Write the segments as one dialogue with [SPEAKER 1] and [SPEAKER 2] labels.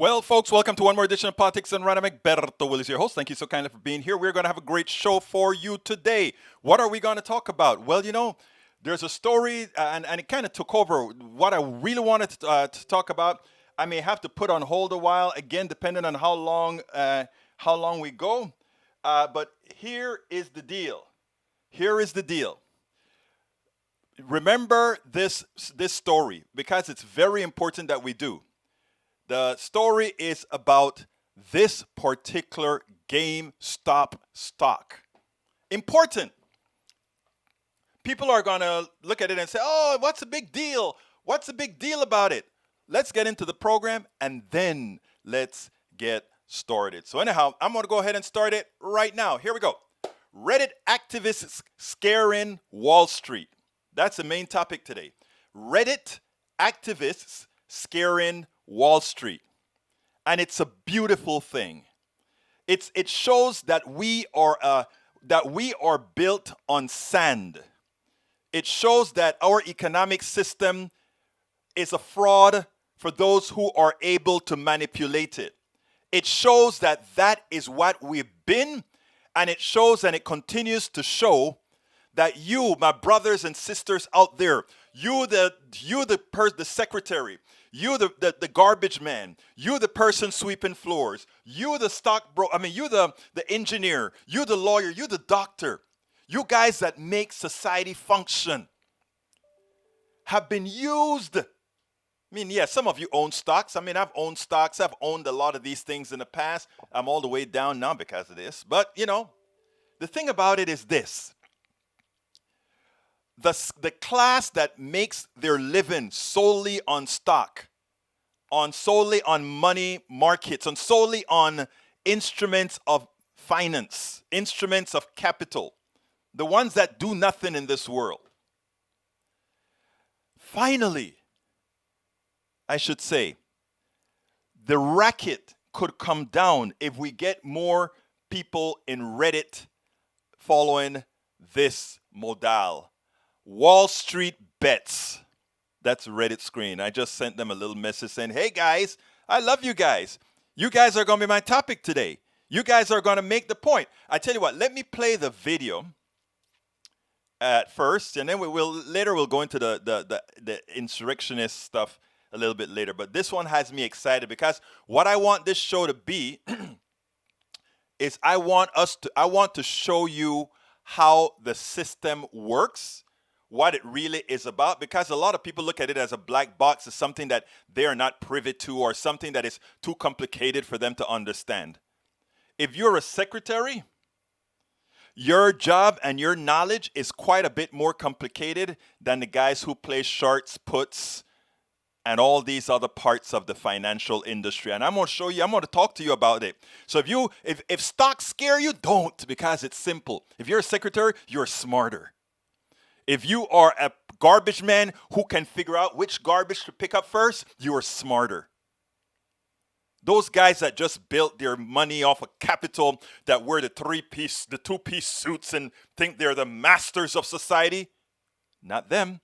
[SPEAKER 1] Well, folks, welcome to one more edition of Politics and Random. Berto Will is your host. Thank you so kindly for being here. We're going to have a great show for you today. What are we going to talk about? Well, you know, there's a story, and it kind of took over what I really wanted to talk about. I may have to put on hold a while, again, depending on how long we go. But here is the deal. Here is the deal. Remember this story, because it's very important that we do. The story is about this particular GameStop stock. Important. People are going to look at it and say, oh, what's the big deal? What's the big deal about it? Let's get into the program and then let's get started. So anyhow, I'm going to go ahead and start it right now. Here we go. Reddit activists scaring Wall Street. That's the main topic today. Reddit activists scaring Wall Street. And it's a beautiful thing. It shows that we are built on sand. It shows that our economic system is a fraud for those who are able to manipulate it. It shows that is what we've been, and it shows and it continues to show that you, my brothers and sisters out there, you the secretary, you the garbage man, you the person sweeping floors, you the you the engineer, you the lawyer, you the doctor, you guys that make society function have been used. I mean, yeah, some of you own stocks. I mean, I've owned stocks. I've owned a lot of these things in the past. I'm all the way down now because of this. But, you know, the thing about it is this. The class that makes their living solely on stock, solely on money markets, solely on instruments of finance, instruments of capital, the ones that do nothing in this world. Finally, I should say, the racket could come down if we get more people in Reddit following this modal. Wall Street bets. That's Reddit screen. I just sent them a little message saying, hey guys, I love you guys. You guys are going to be my topic today. You guys are going to make the point. I tell you what, let me play the video at first, and then we'll go into the insurrectionist stuff a little bit later. But this one has me excited because what I want this show to be is I want to show you how the system works, what it really is about, because a lot of people look at it as a black box, as something that they're not privy to or something that is too complicated for them to understand. If you're a secretary, your job and your knowledge is quite a bit more complicated than the guys who play shorts, puts, and all these other parts of the financial industry. And I'm going to show you, I'm going to talk to you about it. So if stocks scare you, don't, because it's simple. If you're a secretary, you're smarter. If you are a garbage man who can figure out which garbage to pick up first, you are smarter. Those guys that just built their money off of capital, that wear the two-piece suits and think they're the masters of society, not them.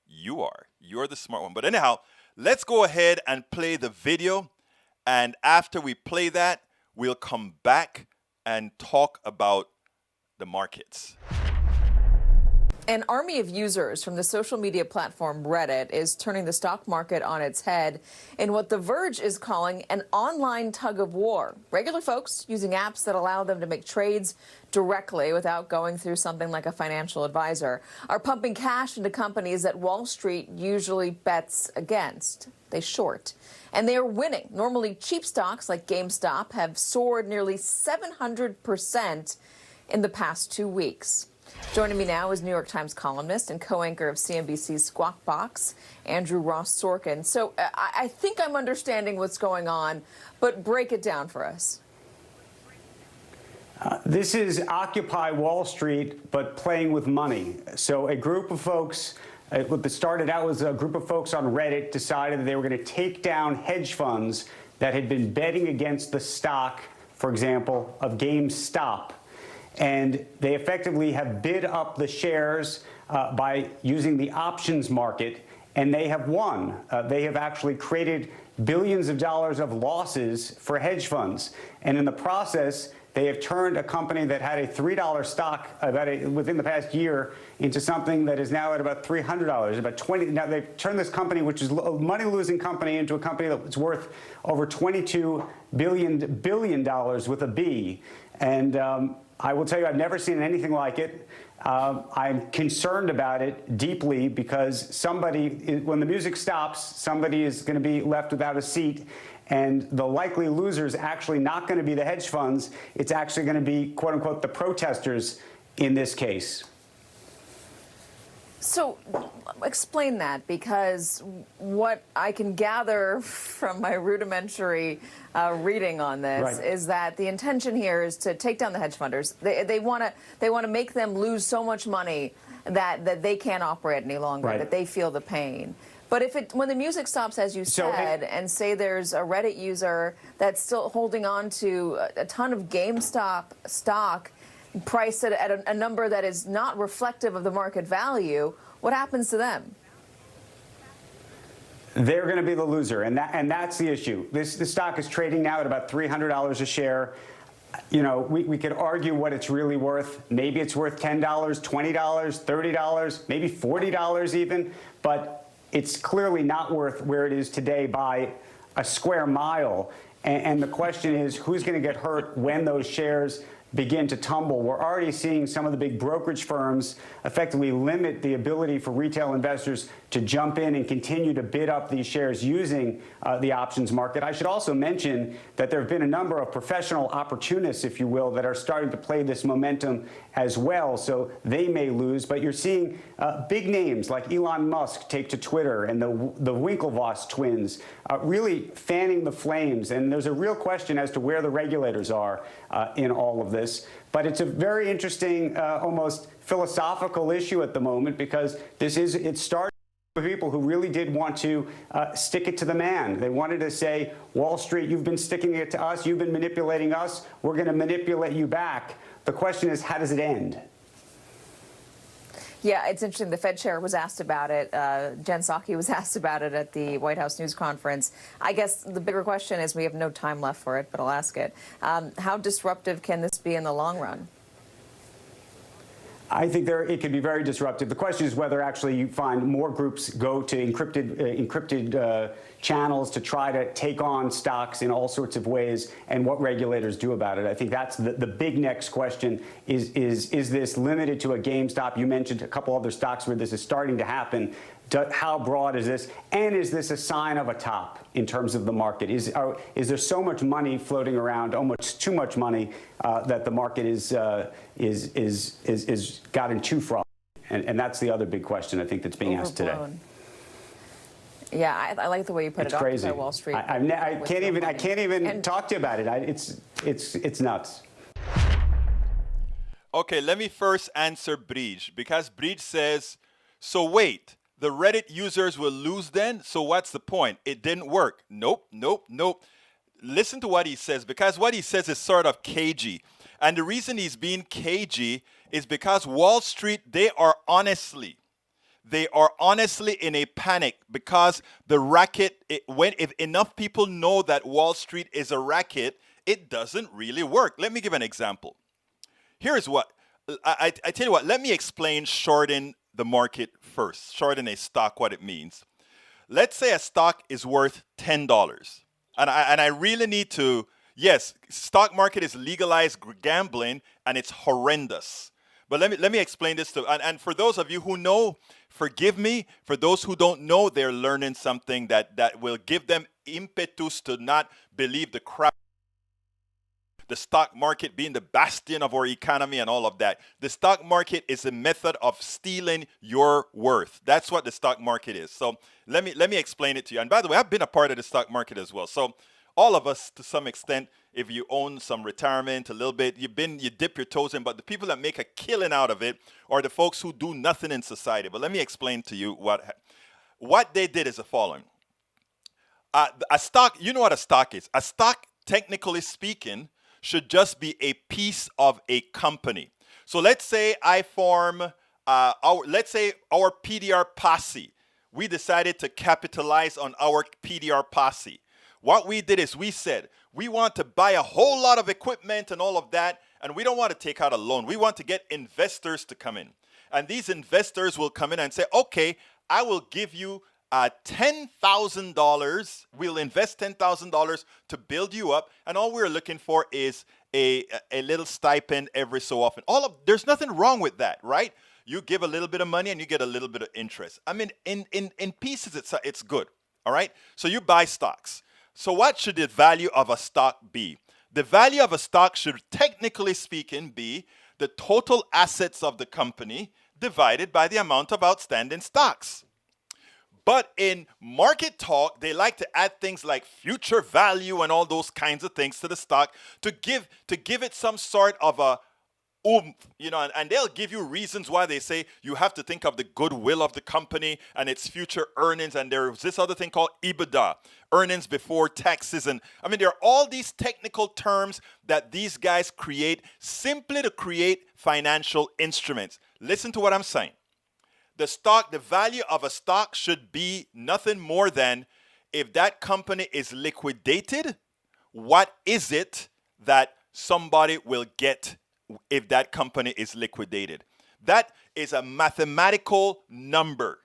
[SPEAKER 1] You are. You're the smart one. But anyhow, let's go ahead and play the video. And after we play that, we'll come back and talk about the markets.
[SPEAKER 2] An army of users from the social media platform Reddit is turning the stock market on its head in what The Verge is calling an online tug of war. Regular folks using apps that allow them to make trades directly without going through something like a financial advisor are pumping cash into companies that Wall Street usually bets against. They short. And they are winning. Normally cheap stocks like GameStop have soared nearly 700% in the past 2 weeks. Joining me now is New York Times columnist and co-anchor of CNBC's Squawk Box, Andrew Ross Sorkin. So I think I'm understanding what's going on, but break it down for us.
[SPEAKER 3] This is Occupy Wall Street, but playing with money. So a group of folks, what started out was a group of folks on Reddit decided that they were going to take down hedge funds that had been betting against the stock, for example, of GameStop. And they effectively have bid up the shares by using the options market and they have won. They have actually created billions of dollars of losses for hedge funds. And in the process, they have turned a company that had a $3 stock within the past year into something that is now at about $300, about 20. Now they've turned this company, which is a money-losing company, into a company that's worth over $22 billion with a B. And I will tell you, I've never seen anything like it. I'm concerned about it deeply because when the music stops, somebody is going to be left without a seat. And the likely loser is actually not going to be the hedge funds. It's actually going to be, quote unquote, the protesters in this case.
[SPEAKER 2] So explain that, because what I can gather from my rudimentary reading on this is that the intention here is to take down the hedge funders. They want to make them lose so much money that they can't operate any longer, that they feel the pain. But when the music stops, as you said, and say there's a Reddit user that's still holding on to a ton of GameStop stock priced at a number that is not reflective of the market value, what happens to them?
[SPEAKER 3] They're going to be the loser, and that's the issue. This stock is trading now at about $300 a share. You know, we could argue what it's really worth. Maybe it's worth $10, $20, $30, maybe $40 even, but it's clearly not worth where it is today by a square mile. And the question is, who's going to get hurt when those shares begin to tumble? We're already seeing some of the big brokerage firms effectively limit the ability for retail investors to jump in and continue to bid up these shares using the options market. I should also mention that there have been a number of professional opportunists, if you will, that are starting to play this momentum as well, so they may lose. But you're seeing big names like Elon Musk take to Twitter, and the Winklevoss twins really fanning the flames. And there's a real question as to where the regulators are in all of this. But it's a very interesting, almost philosophical issue at the moment, because it started with people who really did want to stick it to the man. They wanted to say, Wall Street, you've been sticking it to us, you've been manipulating us, we're going to manipulate you back. The question is, how does it end?
[SPEAKER 2] Yeah, it's interesting. The Fed chair was asked about it. Jen Psaki was asked about it at the White House news conference. I guess the bigger question is, we have no time left for it, but I'll ask it. How disruptive can this be in the long run?
[SPEAKER 3] I think it could be very disruptive. The question is whether actually you find more groups go to encrypted channels to try to take on stocks in all sorts of ways, and what regulators do about it. I think that's the big next question. Is this limited to a GameStop? You mentioned a couple other stocks where this is starting to happen. How broad is this? And is this a sign of a top in terms of the market? Is there so much money floating around, almost too much money, that the market is gotten too frothy? And that's the other big question I think that's being asked today.
[SPEAKER 2] Yeah, I like the way you put
[SPEAKER 3] it's
[SPEAKER 2] it.
[SPEAKER 3] Crazy.
[SPEAKER 2] Wall Street.
[SPEAKER 3] I can't even talk to you about it. It's nuts.
[SPEAKER 1] Okay, let me first answer Bridge, because Bridge says, so wait, the Reddit users will lose then? So what's the point? It didn't work. Nope. Listen to what he says, because what he says is sort of cagey. And the reason he's being cagey is because Wall Street, they are honestly in a panic, because the racket, if enough people know that Wall Street is a racket, it doesn't really work. Let me give an example. Here's what, I tell you what, let me explain shorting the market first, shorting a stock, what it means. Let's say a stock is worth $10. And I really need to, yes, stock market is legalized gambling, and it's horrendous. But let me explain this to, and for those of you who know, forgive me. For those who don't know, they're learning something that will give them impetus to not believe the crap. The stock market being the bastion of our economy and all of that. The stock market is a method of stealing your worth. That's what the stock market is. So let me explain it to you. And by the way, I've been a part of the stock market as well. So all of us, to some extent, if you own some retirement a little bit, you dip your toes in, but the people that make a killing out of it are the folks who do nothing in society. But let me explain to you what they did is the following. A stock, you know what a stock is. A stock, technically speaking, should just be a piece of a company. So let's say I form, let's say our PDR posse. we decided to capitalize on our PDR posse. What we did is we said, we want to buy a whole lot of equipment and all of that, and we don't want to take out a loan. We want to get investors to come in. And these investors will come in and say, okay, I will give you $10,000. We'll invest $10,000 to build you up, and all we're looking for is a little stipend every so often. There's nothing wrong with that, right? You give a little bit of money and you get a little bit of interest. I mean, in pieces, it's good, all right? So you buy stocks. So what should the value of a stock be? The value of a stock should, technically speaking, be the total assets of the company divided by the amount of outstanding stocks. But in market talk, they like to add things like future value and all those kinds of things to the stock to give it some sort of a and they'll give you reasons why they say you have to think of the goodwill of the company and its future earnings. And there's this other thing called EBITDA, earnings before taxes. And I mean, there are all these technical terms that these guys create simply to create financial instruments. Listen to what I'm saying. The value of a stock should be nothing more than, if that company is liquidated, what is it that somebody will get if that company is liquidated? That is a mathematical number.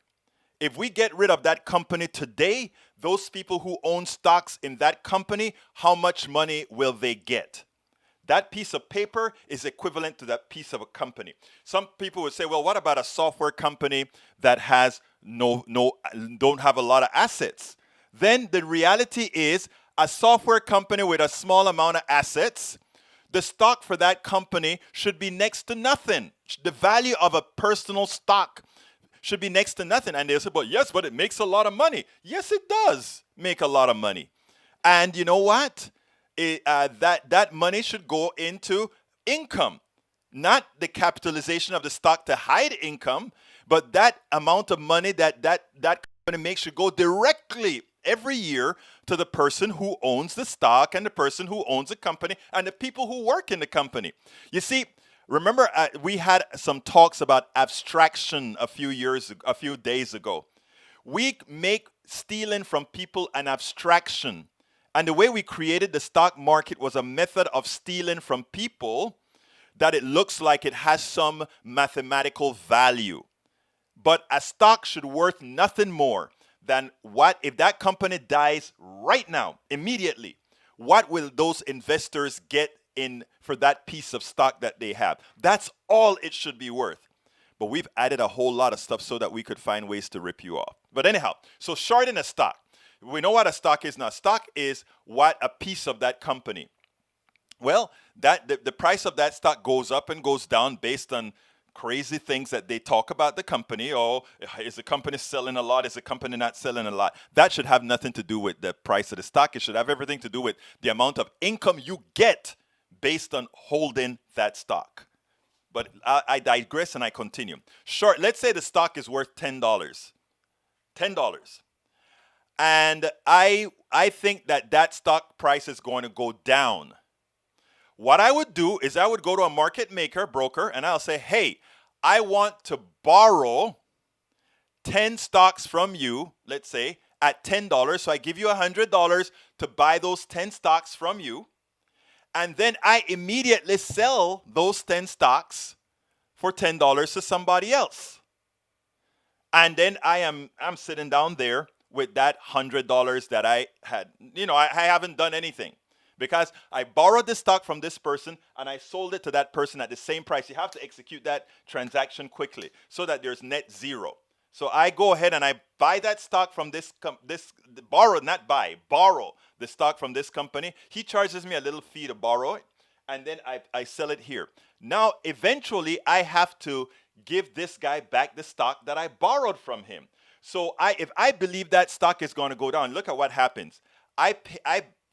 [SPEAKER 1] If we get rid of that company today, those people who own stocks in that company, how much money will they get? That piece of paper is equivalent to that piece of a company. Some people would say, well, what about a software company that has don't have a lot of assets? Then the reality is, a software company with a small amount of assets, the stock for that company should be next to nothing. The value of a personal stock should be next to nothing. And they'll say, but yes, but it makes a lot of money. Yes, it does make a lot of money. And you know what? That money should go into income, not the capitalization of the stock to hide income, but that amount of money that company makes should go directly every year to the person who owns the stock and the person who owns the company and the people who work in the company. You see, remember we had some talks about abstraction a few days ago. We make stealing from people an abstraction. And the way we created the stock market was a method of stealing from people that it looks like it has some mathematical value. But a stock should worth nothing more than what if that company dies right now, immediately, what will those investors get in for that piece of stock that they have? That's all it should be worth. But we've added a whole lot of stuff so that we could find ways to rip you off. But anyhow, so shorting a stock. We know what a stock is now. Stock is what a piece of that company. Well, the price of that stock goes up and goes down based on crazy things that they talk about the company. Oh, is the company selling a lot? Is the company not selling a lot? That should have nothing to do with the price of the stock. It should have everything to do with the amount of income you get based on holding that stock. But I digress and I continue. Sure, let's say the stock is worth $10. $10. And I think that stock price is going to go down. What I would do is I would go to a market maker, broker, and I'll say, hey, I want to borrow 10 stocks from you, let's say, at $10. So I give you $100 to buy those 10 stocks from you. And then I immediately sell those 10 stocks for $10 to somebody else. And then I'm sitting down there with that $100 that I had. I haven't done anything because I borrowed the stock from this person and I sold it to that person at the same price. You have to execute that transaction quickly so that there's net zero. So I go ahead and I buy that stock from borrow the stock from this company. He charges me a little fee to borrow it, and then I sell it here. Now, eventually, I have to give this guy back the stock that I borrowed from him. So if I believe that stock is going to go down, look at what happens. I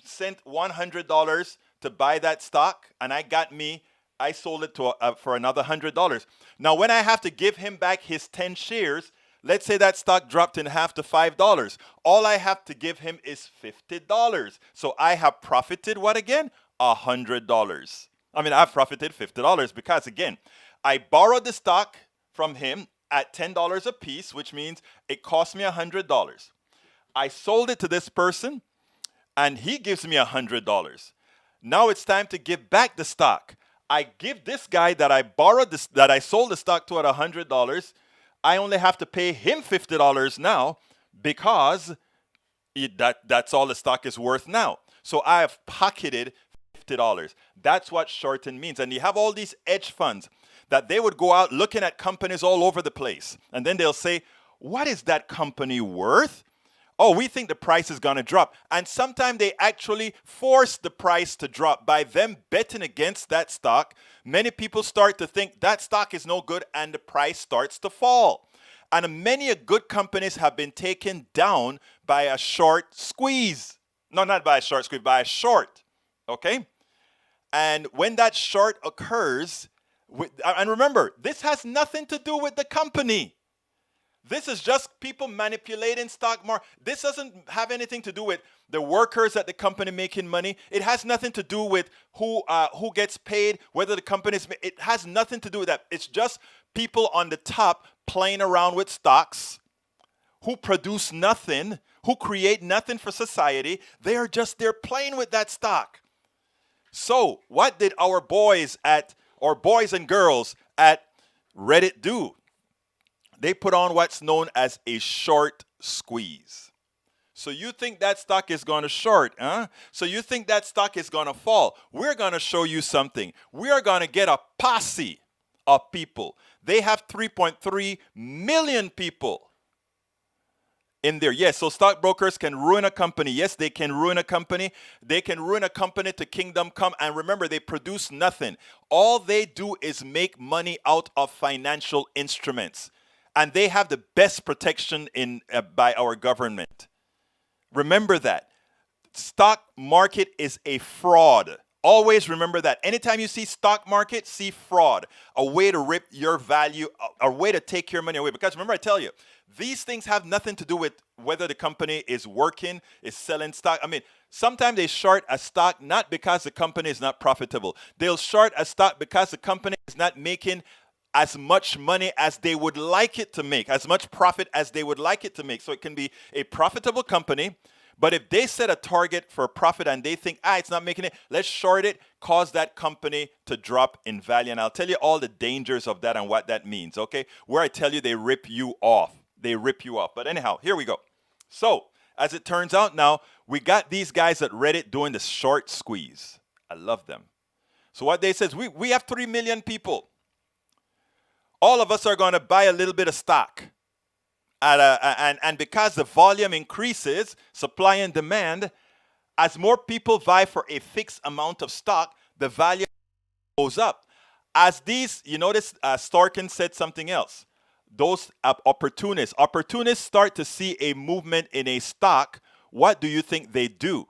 [SPEAKER 1] sent $100 to buy that stock, and I sold it for another $100. Now, when I have to give him back his 10 shares, let's say that stock dropped in half to $5. All I have to give him is $50. So I have profited what again? $100. I mean, I've profited $50 because, again, I borrowed the stock from him at $10 a piece, which means it cost me $100. I sold it to this person, and he gives me $100. Now it's time to give back the stock. I give this guy that I borrowed this, that I sold the stock to at $100. I only have to pay him $50 now because that's all the stock is worth now. So I have pocketed $50. That's what shorting means. And you have all these hedge funds that they would go out looking at companies all over the place. And then they'll say, what is that company worth? Oh, we think the price is going to drop. And sometimes they actually force the price to drop by them betting against that stock. Many people start to think that stock is no good and the price starts to fall. And many good companies have been taken down by a short squeeze. No, not by a short squeeze, by a short. Okay? And when that short occurs, and remember, this has nothing to do with the company. This is just people manipulating stock market. This doesn't have anything to do with the workers at the company making money. It has nothing to do with who gets paid, whether the company's. It has nothing to do with that. It's just people on the top playing around with stocks, who produce nothing, who create nothing for society. They're playing with that stock. So what did our boys and girls at Reddit do? They put on what's known as a short squeeze. So you think that stock is going to short, huh? So you think that stock is going to fall. We're going to show you something. We are going to get a posse of people. They have 3.3 million people in there. Yes, so stockbrokers can ruin a company. Yes, they can ruin a company. They can ruin a company to kingdom come. And remember, they produce nothing. All they do is make money out of financial instruments. And they have the best protection by our government. Remember that. Stock market is a fraud. Always remember that. Anytime you see stock market, see fraud. A way to rip your value, a way to take your money away. Because remember, I tell you, these things have nothing to do with whether the company is working, is selling stock. I mean, sometimes they short a stock not because the company is not profitable. They'll short a stock because the company is not making as much money as they would like it to make, as much profit as they would like it to make. So it can be a profitable company, but if they set a target for profit and they think, it's not making it, let's short it, cause that company to drop in value. And I'll tell you all the dangers of that and what that means, okay? Where I tell you they rip you off. They rip you off. But anyhow, here we go. So, as it turns out now, we got these guys at Reddit doing the short squeeze. I love them. So what they say is, we have 3 million people. All of us are going to buy a little bit of stock. And because the volume increases, supply and demand, as more people vie for a fixed amount of stock, the value goes up. As these, you notice Storkin said something else. Those opportunists start to see a movement in a stock. What do you think they do?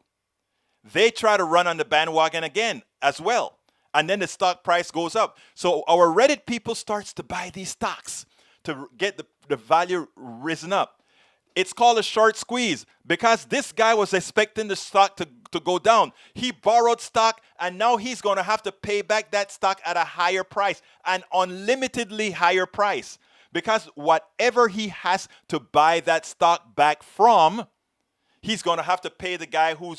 [SPEAKER 1] They try to run on the bandwagon again as well. And then the stock price goes up. So our Reddit people starts to buy these stocks to get the value risen up. It's called a short squeeze because this guy was expecting the stock to go down. He borrowed stock and now he's going to have to pay back that stock at a higher price, an unlimitedly higher price. Because whatever he has to buy that stock back from, he's going to have to pay the guy who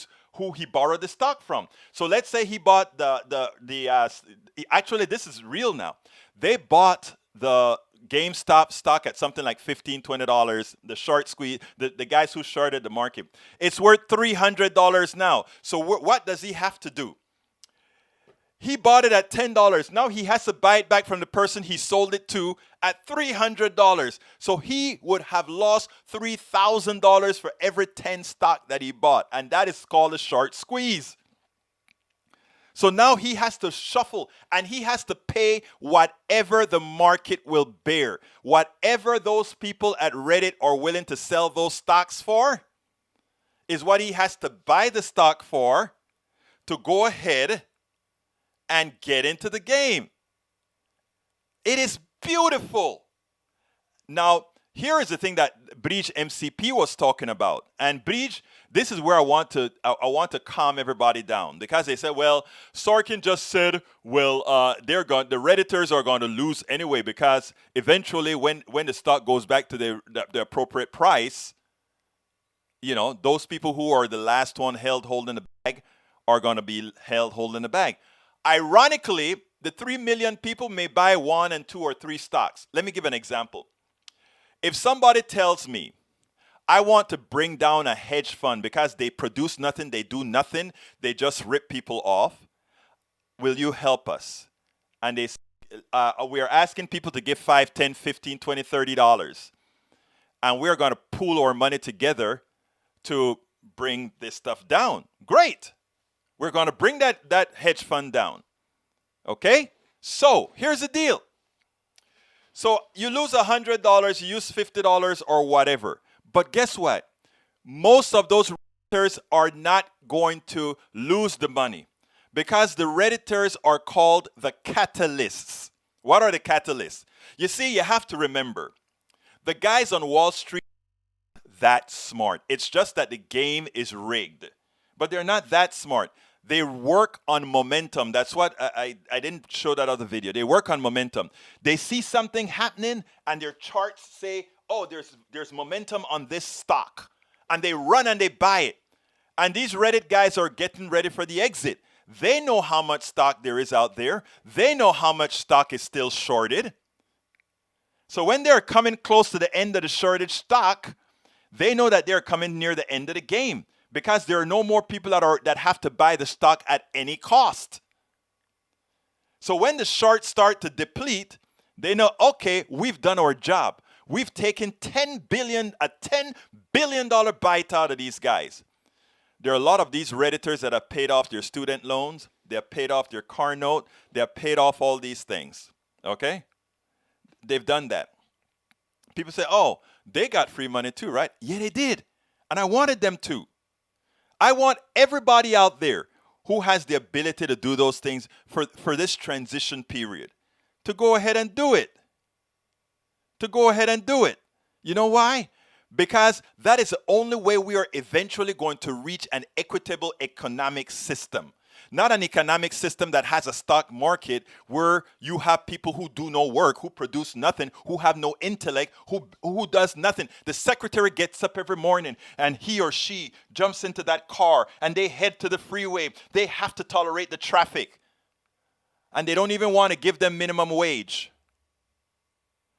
[SPEAKER 1] he borrowed the stock from. So let's say he bought actually this is real now. They bought the GameStop stock at something like $15, $20, the short squeeze, the guys who shorted the market. It's worth $300 now. So what does he have to do? He bought it at $10. Now he has to buy it back from the person he sold it to at $300. So he would have lost $3,000 for every 10 stock that he bought. And that is called a short squeeze. So now he has to shuffle and he has to pay whatever the market will bear. Whatever those people at Reddit are willing to sell those stocks for is what he has to buy the stock for to go ahead and get into the game. It is beautiful. Now, Here is the thing that Bridge MCP was talking about. And Bridge, this is where I want to calm everybody down, because they said, well, Sorkin just said, well, the Redditors are going to lose anyway, because eventually when the stock goes back to the appropriate price, you know, those people who are the last one holding the bag are going to be held holding the bag. Ironically, the 3 million people may buy 1 and 2 or 3 stocks. Let me give an example. If somebody tells me, I want to bring down a hedge fund because they produce nothing, they do nothing, they just rip people off, will you help us? And they we are asking people to give $5, $10, $15, $20, $30. And we're going to pool our money together to bring this stuff down. Great. We're going to bring that hedge fund down. Okay? So here's the deal. So you lose $100, you use $50 or whatever. But guess what? Most of those Redditors are not going to lose the money, because the Redditors are called the catalysts. What are the catalysts? You see, you have to remember, the guys on Wall Street are that smart. It's just that the game is rigged. But they're not that smart. They work on momentum. That's what I didn't show that other video. They work on momentum. They see something happening and their charts say, oh, there's momentum on this stock. And they run and they buy it. And these Reddit guys are getting ready for the exit. They know how much stock there is out there. They know how much stock is still shorted. So when they're coming close to the end of the shorted stock, they know that they're coming near the end of the game, because there are no more people that have to buy the stock at any cost. So when the shorts start to deplete, they know, okay, we've done our job. We've taken a $10 billion bite out of these guys. There are a lot of these Redditors that have paid off their student loans. They have paid off their car note. They have paid off all these things. Okay? They've done that. People say, oh, they got free money too, right? Yeah, they did. And I wanted them to. I want everybody out there who has the ability to do those things for this transition period to go ahead and do it. To go ahead and do it. You know why? Because that is the only way we are eventually going to reach an equitable economic system. Not an economic system that has a stock market where you have people who do no work, who produce nothing, who have no intellect, who does nothing. The secretary gets up every morning and he or she jumps into that car and they head to the freeway. They have to tolerate the traffic. And they don't even want to give them minimum wage.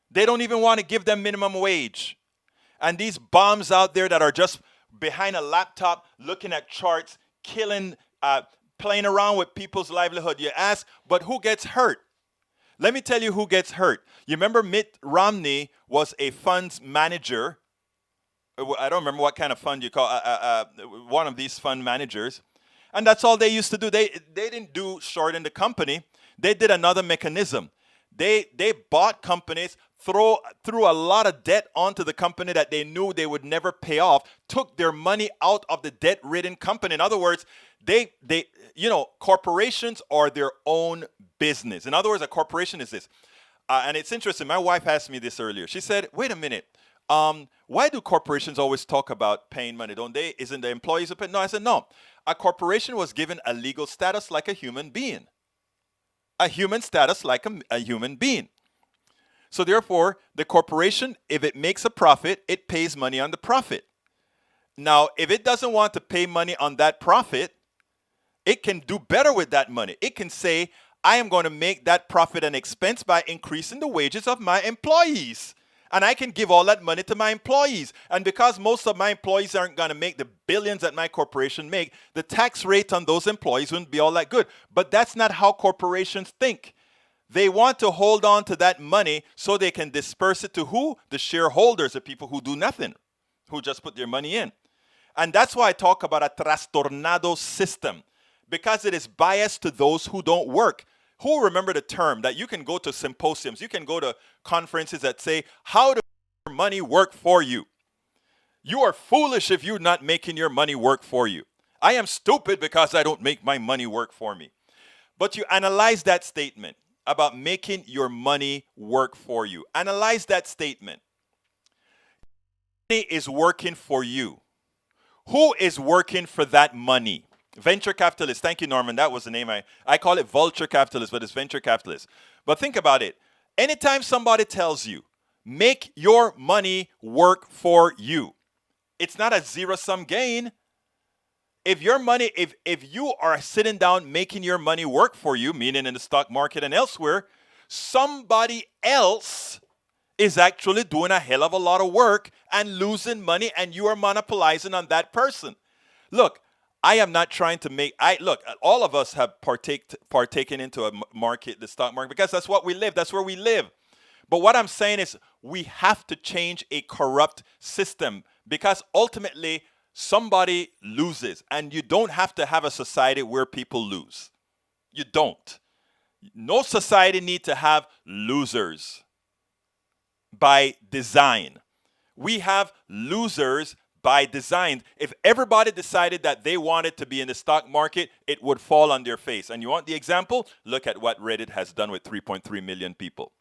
[SPEAKER 1] They don't even want to give them minimum wage. And these bombs out there that are just behind a laptop looking at charts, killing, playing around with people's livelihood. You ask, but who gets hurt? Let me tell you who gets hurt. You remember Mitt Romney was a funds manager. I don't remember what kind of fund you call one of these fund managers. And that's all they used to do. They didn't do shorting the company. They did another mechanism. They bought companies, threw a lot of debt onto the company that they knew they would never pay off, took their money out of the debt-ridden company. In other words, corporations are their own business. In other words, a corporation is this. And it's interesting. My wife asked me this earlier. She said, wait a minute. Why do corporations always talk about paying money? Don't they? Isn't the employees who pay? No, I said, no. A corporation was given a legal status like a human being. A human status like a human being. So therefore, the corporation, if it makes a profit, it pays money on the profit. Now, if it doesn't want to pay money on that profit, it can do better with that money. It can say, I am going to make that profit an expense by increasing the wages of my employees. And I can give all that money to my employees. And because most of my employees aren't going to make the billions that my corporation make, the tax rate on those employees wouldn't be all that good. But that's not how corporations think. They want to hold on to that money so they can disperse it to who? The shareholders, the people who do nothing, who just put their money in. And that's why I talk about a trastornado system, because it is biased to those who don't work. Who remember the term that you can go to symposiums, you can go to conferences that say, how to make your money work for you. You are foolish if you're not making your money work for you. I am stupid because I don't make my money work for me. But you analyze that statement about making your money work for you. Analyze that statement. is working for you? Who is working for that money? Venture capitalist. Thank you, Norman. That was the name. I call it vulture capitalist, but it's venture capitalist. But think about it. Anytime somebody tells you, make your money work for you, it's not a zero-sum gain. If your money, if you are sitting down making your money work for you, meaning in the stock market and elsewhere, somebody else is actually doing a hell of a lot of work and losing money, and you are monopolizing on that person. Look, I am not trying to make, look, all of us have partaken into a market, the stock market, because that's what we live. That's where we live. But what I'm saying is we have to change a corrupt system, because ultimately somebody loses, and you don't have to have a society where people lose. You don't. No society need to have losers by design. We have losers by design. If everybody decided that they wanted to be in the stock market, it would fall on their face. And you want the example? Look at what Reddit has done with 3.3 million people.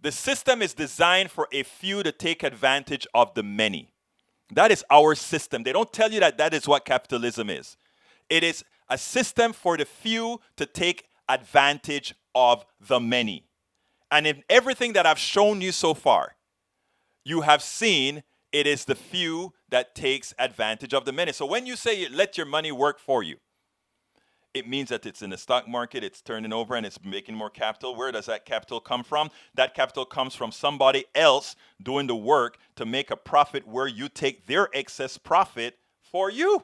[SPEAKER 1] The system is designed for a few to take advantage of the many. That is our system. They don't tell you that that is what capitalism is. It is a system for the few to take advantage of the many. And in everything that I've shown you so far, you have seen it is the few that takes advantage of the many. So when you say let your money work for you, it means that it's in the stock market, it's turning over, and it's making more capital. Where does that capital come from? That capital comes from somebody else doing the work to make a profit where you take their excess profit for you.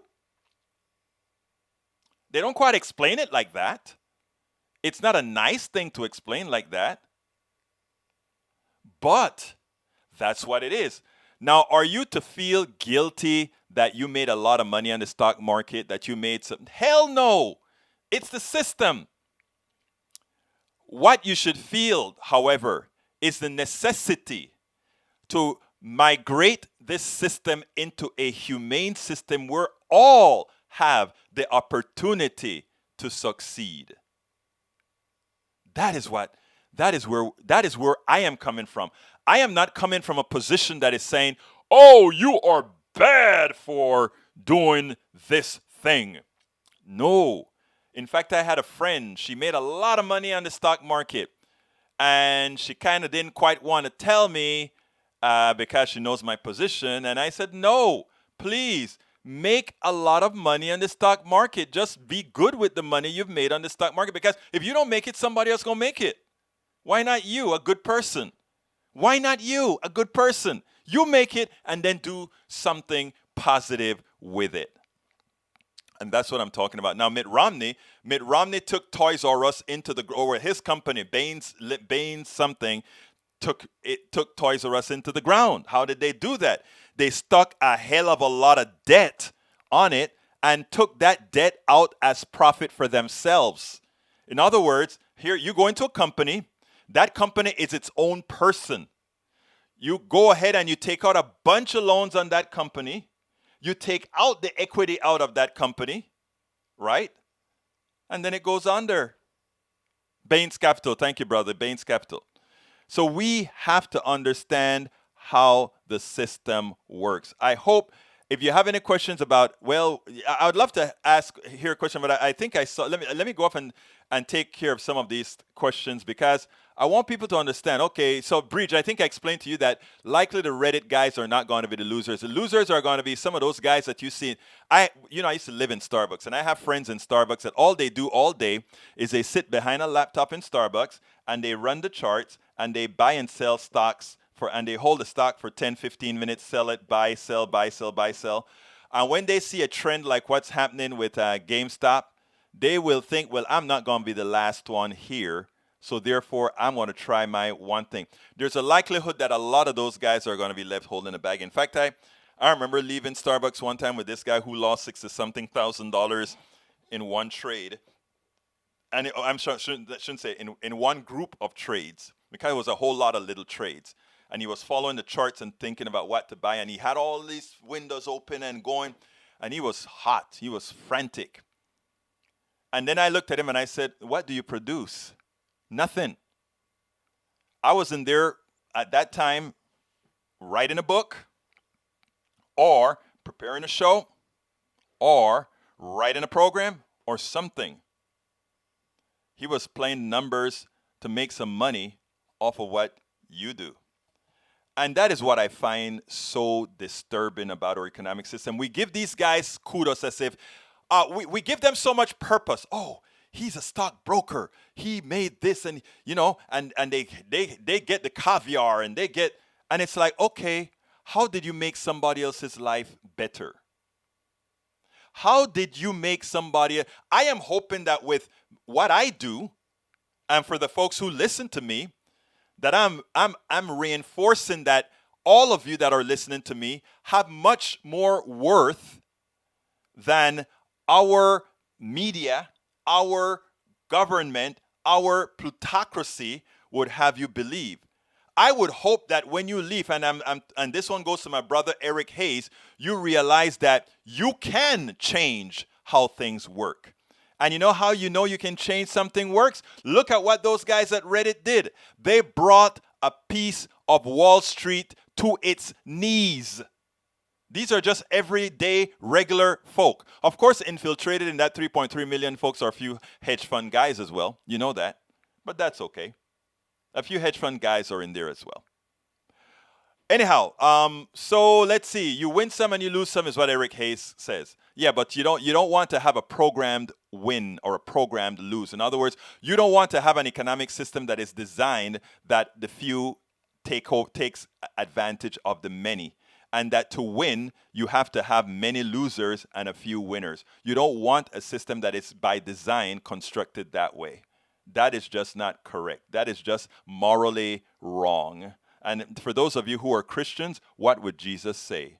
[SPEAKER 1] They don't quite explain it like that. It's not a nice thing to explain like that. But that's what it is. Now, are you to feel guilty that you made a lot of money on the stock market, that you made some? Hell no. It's the system. What you should feel, however, is the necessity to migrate this system into a humane system where all have the opportunity to succeed. That is where I am coming from. I am not coming from a position that is saying, oh, you are bad for doing this thing. No. In fact, I had a friend. She made a lot of money on the stock market. And she kind of didn't quite want to tell me because she knows my position. And I said, no, please make a lot of money on the stock market. Just be good with the money you've made on the stock market. Because if you don't make it, somebody else going to make it. Why not you, a good person? Why not you, a good person? You make it and then do something positive with it. And that's what I'm talking about. Now, Mitt Romney took Toys R Us into the, or his company, Baines something, took Toys R Us into the ground. How did they do that? They stuck a hell of a lot of debt on it and took that debt out as profit for themselves. In other words, here you go into a company. That company is its own person. You go ahead and you take out a bunch of loans on that company. You take out the equity out of that company, right? And then it goes under. Baines Capital. Thank you, brother. Baines Capital. So we have to understand how the system works. I hope if you have any questions about, well, I would love to hear a question, but I think I saw, let me go off and take care of some of these questions because I want people to understand, okay, so Bridge, I think I explained to you that likely the Reddit guys are not going to be the losers. The losers are going to be some of those guys that you see. I used to live in Starbucks, and I have friends in Starbucks that all they do all day is they sit behind a laptop in Starbucks, and they run the charts, and they buy and sell stocks, and they hold the stock for 10, 15 minutes, sell it, buy, sell, buy, sell, buy, sell. And when they see a trend like what's happening with GameStop, they will think, well, I'm not going to be the last one here. So therefore, I'm going to try my one thing. There's a likelihood that a lot of those guys are going to be left holding a bag. In fact, I remember leaving Starbucks one time with this guy who lost $60-something thousand in one trade. And I'm sure I shouldn't say in one group of trades, because it was a whole lot of little trades. And he was following the charts and thinking about what to buy. And he had all these windows open and going. And he was hot. He was frantic. And then I looked at him and I said, what do you produce? Nothing. I was in there at that time writing a book, or preparing a show, or writing a program, or something. He was playing numbers to make some money off of what you do. And that is what I find so disturbing about our economic system. We give these guys kudos as if we give them so much purpose. Oh, he's a stockbroker. He made this, and and they get the caviar, and and it's like, okay, how did you make somebody else's life better? How did you make somebody? I am hoping that with what I do, and for the folks who listen to me, that I'm reinforcing that all of you that are listening to me have much more worth than our media, our government, our plutocracy would have you believe. I would hope that when you leave, and this one goes to my brother Eric Hayes, you realize that you can change how things work. And you know how you know you can change something works? Look at what those guys at Reddit did. They brought a piece of Wall Street to its knees. These are just everyday, regular folk. Of course, infiltrated in that 3.3 million folks are a few hedge fund guys as well. You know that. But that's okay. A few hedge fund guys are in there as well. Anyhow, so let's see. You win some and you lose some is what Eric Hayes says. Yeah, but you don't want to have a programmed win or a programmed lose. In other words, you don't want to have an economic system that is designed that the few takes advantage of the many. And that to win, you have to have many losers and a few winners. You don't want a system that is by design constructed that way. That is just not correct. That is just morally wrong. And for those of you who are Christians, what would Jesus say?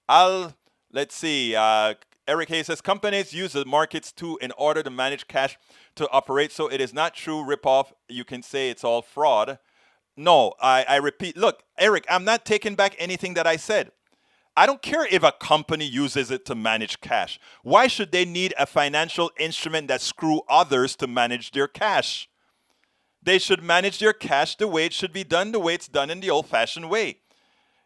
[SPEAKER 1] Let's see. Eric Hayes says, companies use the markets in order to manage cash to operate. So it is not true ripoff. You can say it's all fraud. No, I repeat. Look, Eric, I'm not taking back anything that I said. I don't care if a company uses it to manage cash. Why should they need a financial instrument that screw others to manage their cash? They should manage their cash the way it should be done, the way it's done in the old-fashioned way.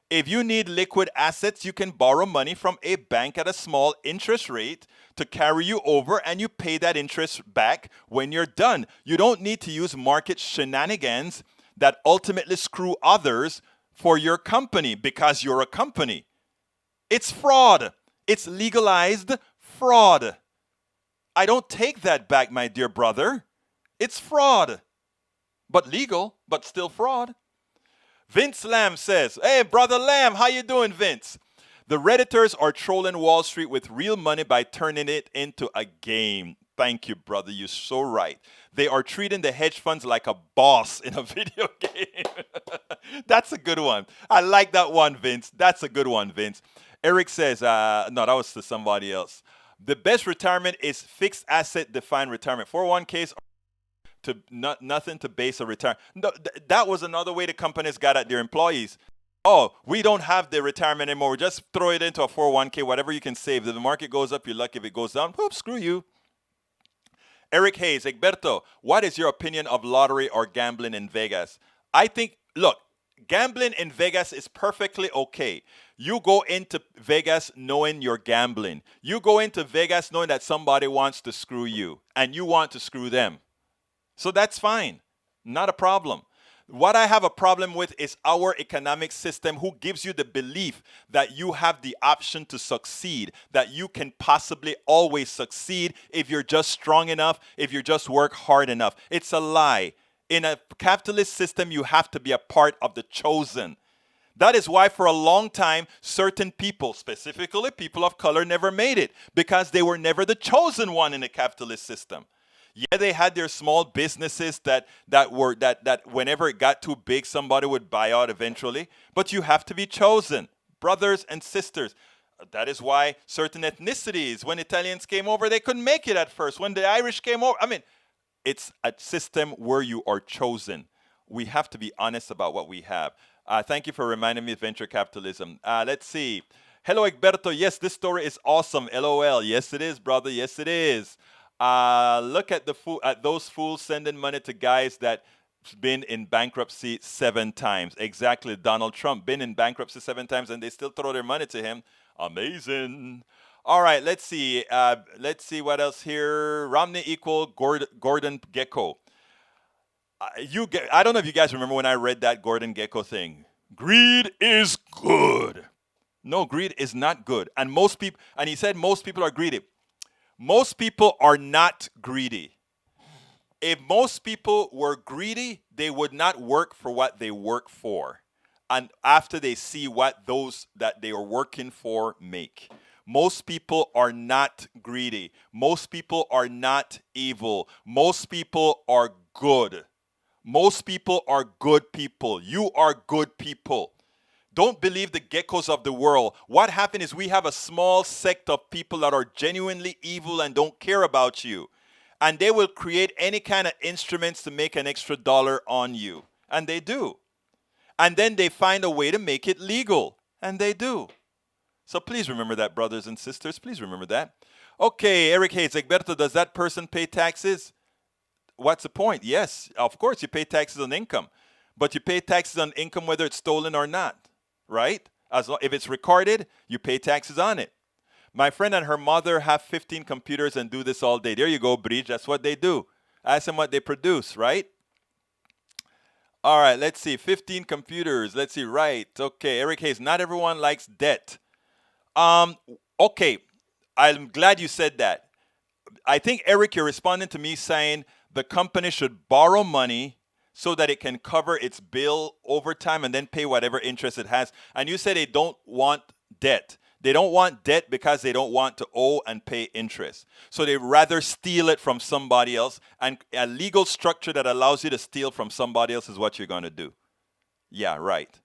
[SPEAKER 1] If you need liquid assets, you can borrow money from a bank at a small interest rate to carry you over, and you pay that interest back when you're done. You don't need to use market shenanigans that ultimately screw others for your company because you're a company. It's fraud. It's legalized fraud. I don't take that back, my dear brother. It's fraud. But legal, but still fraud. Vince Lamb says, hey, Brother Lamb, how you doing, Vince? The Redditors are trolling Wall Street with real money by turning it into a game. Thank you, brother. You're so right. They are treating the hedge funds like a boss in a video game. That's a good one. I like that one, Vince. That's a good one, Vince. Eric says, no, that was to somebody else. The best retirement is fixed asset defined retirement. 401ks to nothing to base a retirement. No, that was another way the companies got at their employees. Oh, we don't have the retirement anymore. We just throw it into a 401k, whatever you can save. If the market goes up, you're lucky. If it goes down, whoop, screw you. Eric Hayes, Egberto, what is your opinion of lottery or gambling in Vegas? I think, look, gambling in Vegas is perfectly okay. You go into Vegas knowing you're gambling. You go into Vegas knowing that somebody wants to screw you and you want to screw them. So that's fine. Not a problem. What I have a problem with is our economic system who gives you the belief that you have the option to succeed, that you can possibly always succeed if you're just strong enough, if you just work hard enough. It's a lie. In a capitalist system, you have to be a part of the chosen. That is why for a long time, certain people, specifically people of color, never made it because they were never the chosen one in a capitalist system. Yeah, they had their small businesses that whenever it got too big, somebody would buy out eventually. But you have to be chosen, brothers and sisters. That is why certain ethnicities, when Italians came over, they couldn't make it at first. When the Irish came over, it's a system where you are chosen. We have to be honest about what we have. Thank you for reminding me of venture capitalism. Let's see. Hello, Egberto. Yes, this story is awesome. LOL. Yes, it is, brother. Yes, it is. Look at those fools sending money to guys that been in bankruptcy 7 times. Exactly. Donald Trump been in bankruptcy 7 times, and they still throw their money to him. Amazing. All right, let's see. Let's see what else here. Romney equal Gordon Gekko. I don't know if you guys remember when I read that Gordon Gekko thing. Greed is good. No, greed is not good. And most people, and he said most people are greedy. Most people are not greedy. If most people were greedy, they would not work for what they work for. And after they see what those that they are working for make. Most people are not greedy. Most people are not evil. Most people are good. Most people are good people. You are good people. Don't believe the geckos of the world. What happened is we have a small sect of people that are genuinely evil and don't care about you. And they will create any kind of instruments to make an extra dollar on you. And they do. And then they find a way to make it legal. And they do. So please remember that, brothers and sisters. Please remember that. Okay, Eric Hayes. Egberto, does that person pay taxes? What's the point? Yes, of course you pay taxes on income. But you pay taxes on income whether it's stolen or not. Right? If it's recorded, you pay taxes on it. My friend and her mother have 15 computers and do this all day. There you go, Bridge. That's what they do. Ask them what they produce, right? All right, let's see. 15 computers. Let's see. Right. Okay. Eric Hayes. Not everyone likes debt. Okay. I'm glad you said that. I think, Eric, you're responding to me saying the company should borrow money so that it can cover its bill over time and then pay whatever interest it has. And you said they don't want debt. They don't want debt because they don't want to owe and pay interest. So they rather steal it from somebody else. And a legal structure that allows you to steal from somebody else is what you're going to do. Yeah, right.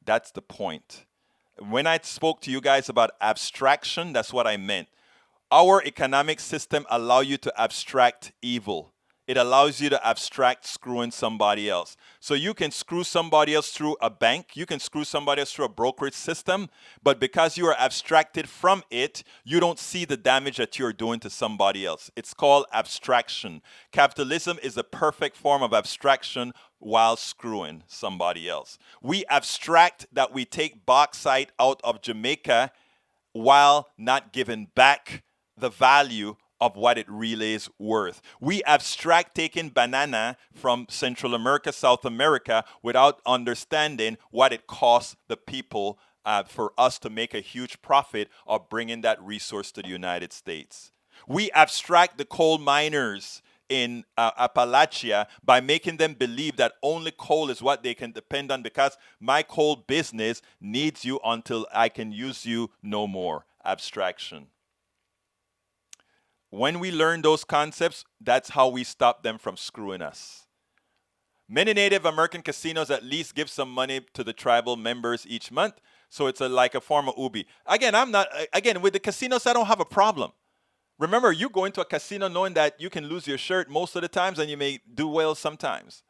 [SPEAKER 1] That's the point. When I spoke to you guys about abstraction, that's what I meant. Our economic system allows you to abstract evil. It allows you to abstract screwing somebody else. So you can screw somebody else through a bank. You can screw somebody else through a brokerage system. But because you are abstracted from it, you don't see the damage that you're doing to somebody else. It's called abstraction. Capitalism is a perfect form of abstraction while screwing somebody else. We abstract that we take bauxite out of Jamaica while not giving back the value of what it really is worth. We abstract taking banana from Central America, South America, without understanding what it costs the people for us to make a huge profit of bringing that resource to the United States. We abstract the coal miners in Appalachia by making them believe that only coal is what they can depend on because my coal business needs you until I can use you no more. Abstraction. When we learn those concepts, that's how we stop them from screwing us. Many Native American casinos at least give some money to the tribal members each month, so it's like a form of ubi. Again, with the casinos, I don't have a problem. Remember, you go into a casino knowing that you can lose your shirt most of the times and you may do well sometimes.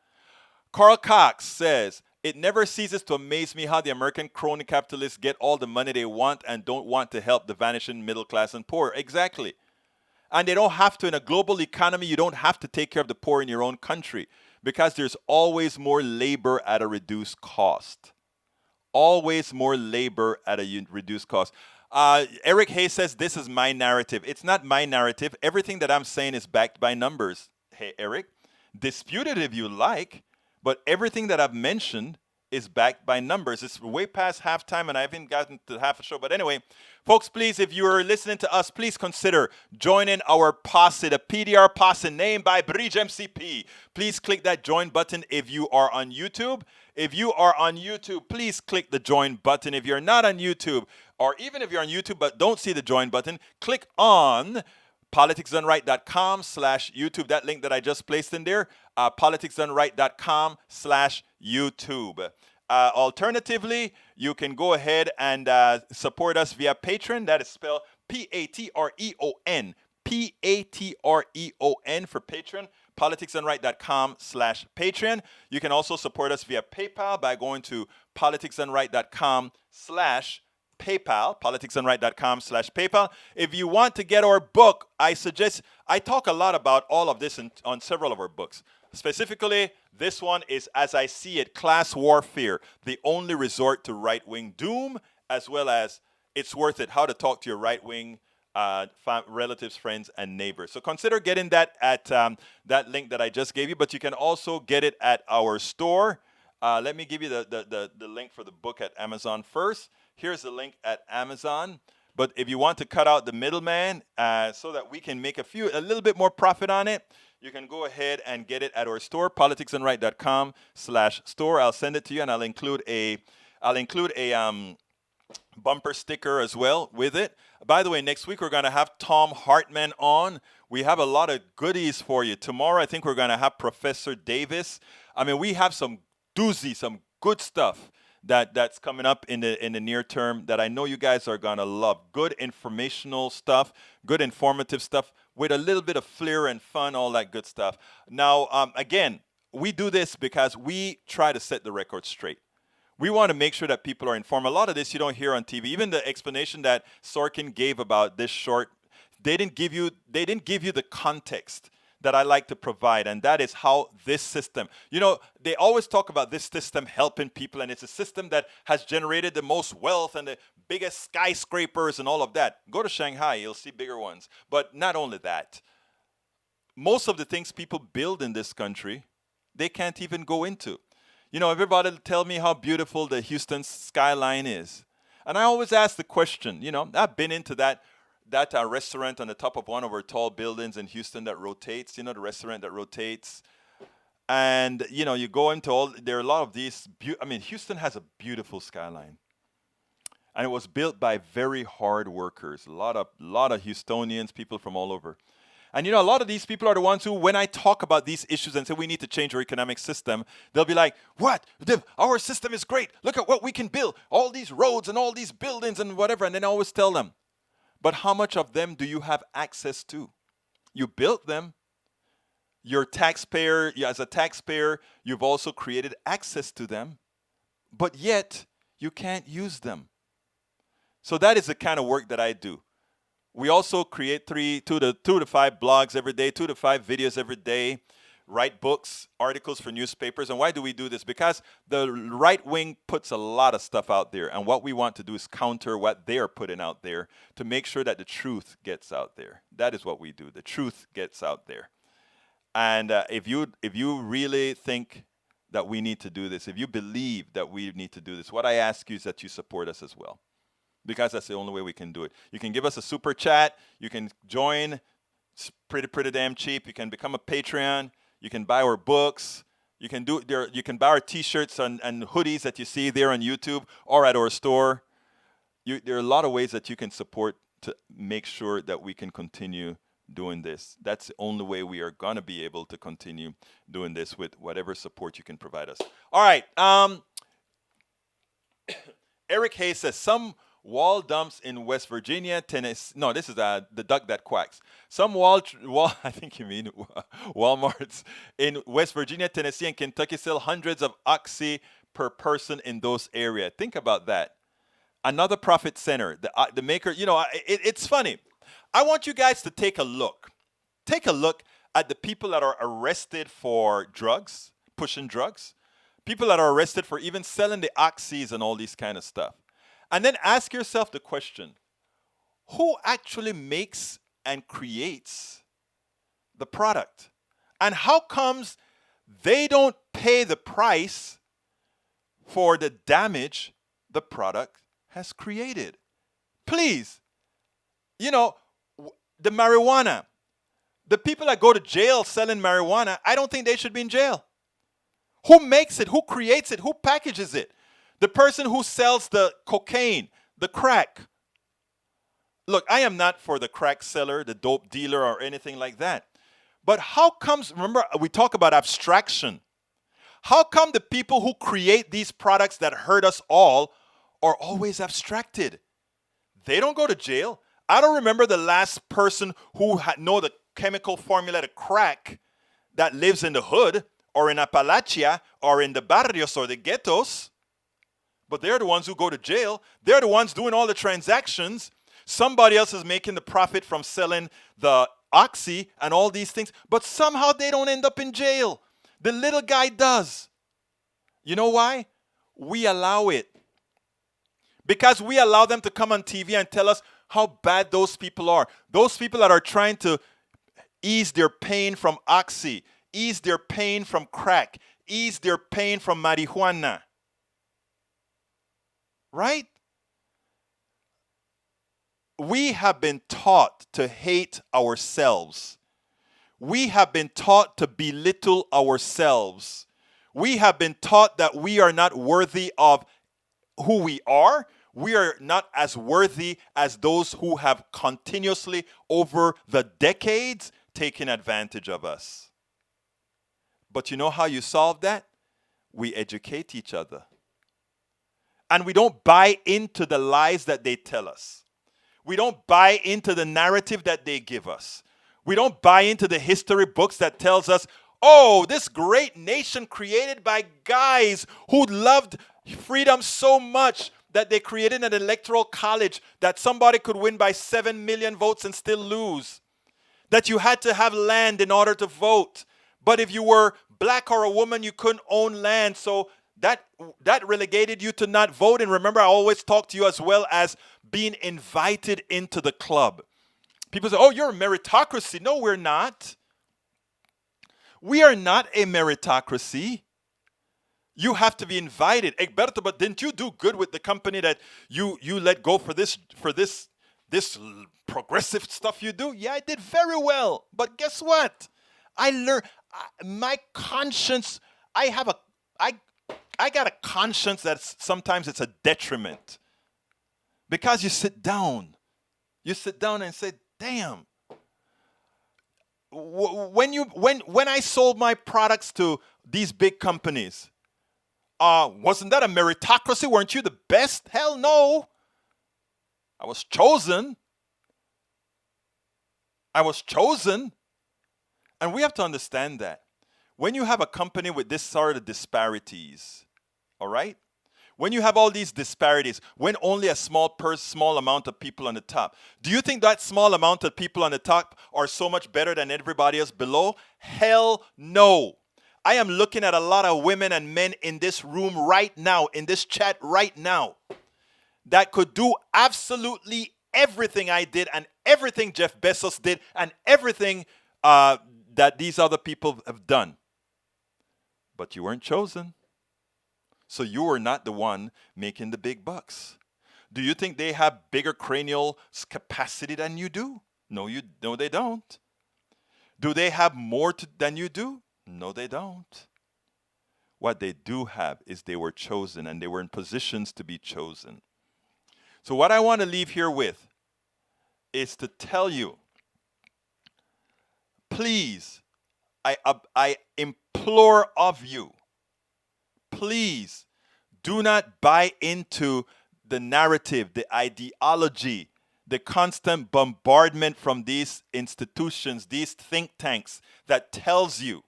[SPEAKER 1] Carl Cox says, it never ceases to amaze me how the American crony capitalists get all the money they want and don't want to help the vanishing middle class and poor. Exactly. And they don't have to. In a global economy, you don't have to take care of the poor in your own country because there's always more labor at a reduced cost. Always more labor at a reduced cost. Eric Hayes says, this is my narrative. It's not my narrative. Everything that I'm saying is backed by numbers. Hey, Eric, dispute it if you like, but everything that I've mentioned is backed by numbers. It's way past halftime and I haven't gotten to half a show. But anyway, folks, please, if you're listening to us, please consider joining our posse, the PDR posse named by Bridge MCP. Please click that join button if you are on YouTube. If you are on YouTube, please click the join button. If you're not on YouTube, or even if you're on YouTube but don't see the join button, click on politicsdoneright.com/YouTube. That link that I just placed in there, politicsdoneright.com/YouTube. Alternatively, you can go ahead and support us via Patreon. That is spelled Patreon. Patreon for Patreon. politicsdoneright.com/Patreon. You can also support us via PayPal by going to politicsdoneright.com/PayPal, politicsdoneright.com/PayPal. If you want to get our book, I suggest, I talk a lot about all of this on several of our books. Specifically, this one is, as I see it, class warfare, the only resort to right-wing doom, as well as it's worth it, how to talk to your right-wing relatives, friends, and neighbors. So consider getting that at that link that I just gave you, but you can also get it at our store. Let me give you the link for the book at Amazon first. Here's the link at Amazon. But if you want to cut out the middleman so that we can make a little bit more profit on it, you can go ahead and get it at our store, politicsandright.com/store. I'll send it to you, and I'll include a bumper sticker as well with it. By the way, next week we're going to have Tom Hartman on. We have a lot of goodies for you. Tomorrow I think we're going to have Professor Davis. I mean, we have some doozy, some good stuff that's coming up in the near term that I know you guys are going to love. Good informational stuff, good informative stuff with a little bit of flair and fun, all that good stuff. Now, again, we do this because we try to set the record straight. We want to make sure that people are informed. A lot of this you don't hear on TV. Even the explanation that Sorkin gave about this short, they didn't give you the context that I like to provide, and that is how this system, they always talk about this system helping people, and it's a system that has generated the most wealth and the biggest skyscrapers and all of that. Go to Shanghai, you'll see bigger ones. But not only that, most of the things people build in this country, they can't even go into. Everybody tell me how beautiful the Houston skyline is. And I always ask the question, I've been into that restaurant on the top of one of our tall buildings in Houston that rotates, the restaurant that rotates. And, you go into there are a lot of these, Houston has a beautiful skyline. And it was built by very hard workers, a lot of Houstonians, people from all over. And, a lot of these people are the ones who, when I talk about these issues and say we need to change our economic system, they'll be like, what? Our system is great. Look at what we can build. All these roads and all these buildings and whatever. And then I always tell them, but how much of them do you have access to? You built them. As a taxpayer, you've also created access to them, but yet you can't use them. So that is the kind of work that I do. We also create 2 to 5 blogs every day, 2 to 5 videos every day, write books, articles for newspapers. And why do we do this? Because the right wing puts a lot of stuff out there. And what we want to do is counter what they're putting out there to make sure that the truth gets out there. That is what we do. The truth gets out there. And if you really think that we need to do this, if you believe that we need to do this, what I ask you is that you support us as well. Because that's the only way we can do it. You can give us a super chat. You can join. It's pretty damn cheap. You can become a Patreon. You can buy our books. You can buy our T-shirts and hoodies that you see there on YouTube or at our store. There are a lot of ways that you can support to make sure that we can continue doing this. That's the only way we are going to be able to continue doing this, with whatever support you can provide us. All right. Eric Hayes says, some wall dumps in West Virginia, Tennessee. No, this is the duck that quacks. Some I think you mean Walmarts in West Virginia, Tennessee, and Kentucky sell hundreds of oxy per person in those areas. Think about that. Another profit center. The maker, it's funny. I want you guys to take a look. Take a look at the people that are arrested for drugs, pushing drugs. People that are arrested for even selling the oxys and all these kind of stuff. And then ask yourself the question, who actually makes and creates the product? And how comes they don't pay the price for the damage the product has created? Please, the marijuana, the people that go to jail selling marijuana, I don't think they should be in jail. Who makes it? Who creates it? Who packages it? The person who sells the cocaine, the crack. Look, I am not for the crack seller, the dope dealer, or anything like that. But how comes, remember, we talk about abstraction. How come the people who create these products that hurt us all are always abstracted? They don't go to jail. I don't remember the last person who know the chemical formula to crack that lives in the hood or in Appalachia or in the barrios or the ghettos. But they're the ones who go to jail. They're the ones doing all the transactions. Somebody else is making the profit from selling the oxy and all these things. But somehow they don't end up in jail. The little guy does. You know why? We allow it. Because we allow them to come on TV and tell us how bad those people are. Those people that are trying to ease their pain from oxy, ease their pain from crack, ease their pain from marijuana. Right? We have been taught to hate ourselves. We have been taught to belittle ourselves. We have been taught that we are not worthy of who we are. We are not as worthy as those who have continuously over the decades taken advantage of us. But you know how you solve that? We educate each other. And we don't buy into the lies that they tell us. We don't buy into the narrative that they give us. We don't buy into the history books that tells us, oh, this great nation created by guys who loved freedom so much that they created an electoral college that somebody could win by 7 million votes and still lose. That you had to have land in order to vote. But if you were black or a woman, you couldn't own land. So that relegated you to not vote. And remember, I always talk to you as well as being invited into the club. People say, oh, you're a meritocracy. No, we're not. We are not a meritocracy. You have to be invited. Egberto, but didn't you do good with the company that you let go for this progressive stuff you do? Yeah, I did very well. But guess what? I learned my conscience. I got a conscience that sometimes it's a detriment. Because you sit down and say, damn. When I sold my products to these big companies, wasn't that a meritocracy? Weren't you the best? Hell no. I was chosen. And we have to understand that. When you have a company with this sort of disparities, all right? When you have all these disparities, when only a small amount of people on the top, do you think that small amount of people on the top are so much better than everybody else below? Hell no. I am looking at a lot of women and men in this room right now, in this chat right now, that could do absolutely everything I did and everything Jeff Bezos did and everything that these other people have done. But you weren't chosen. So you are not the one making the big bucks. Do you think they have bigger cranial capacity than you do? No, they don't. Do they have more than you do? No, they don't. What they do have is they were chosen and they were in positions to be chosen. So what I want to leave here with is to tell you, please, I implore of you, please do not buy into the narrative, the ideology, the constant bombardment from these institutions, these think tanks that tells you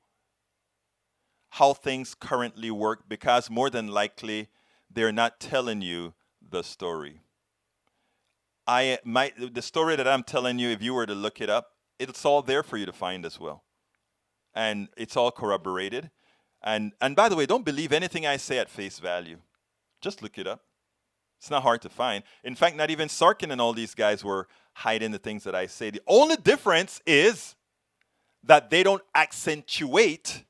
[SPEAKER 1] how things currently work, because more than likely they're not telling you the story. The story that I'm telling you, if you were to look it up, it's all there for you to find as well. And it's all corroborated. And by the way, don't believe anything I say at face value. Just look it up. It's not hard to find. In fact, not even Sarkin and all these guys were hiding the things that I say. The only difference is that they don't accentuate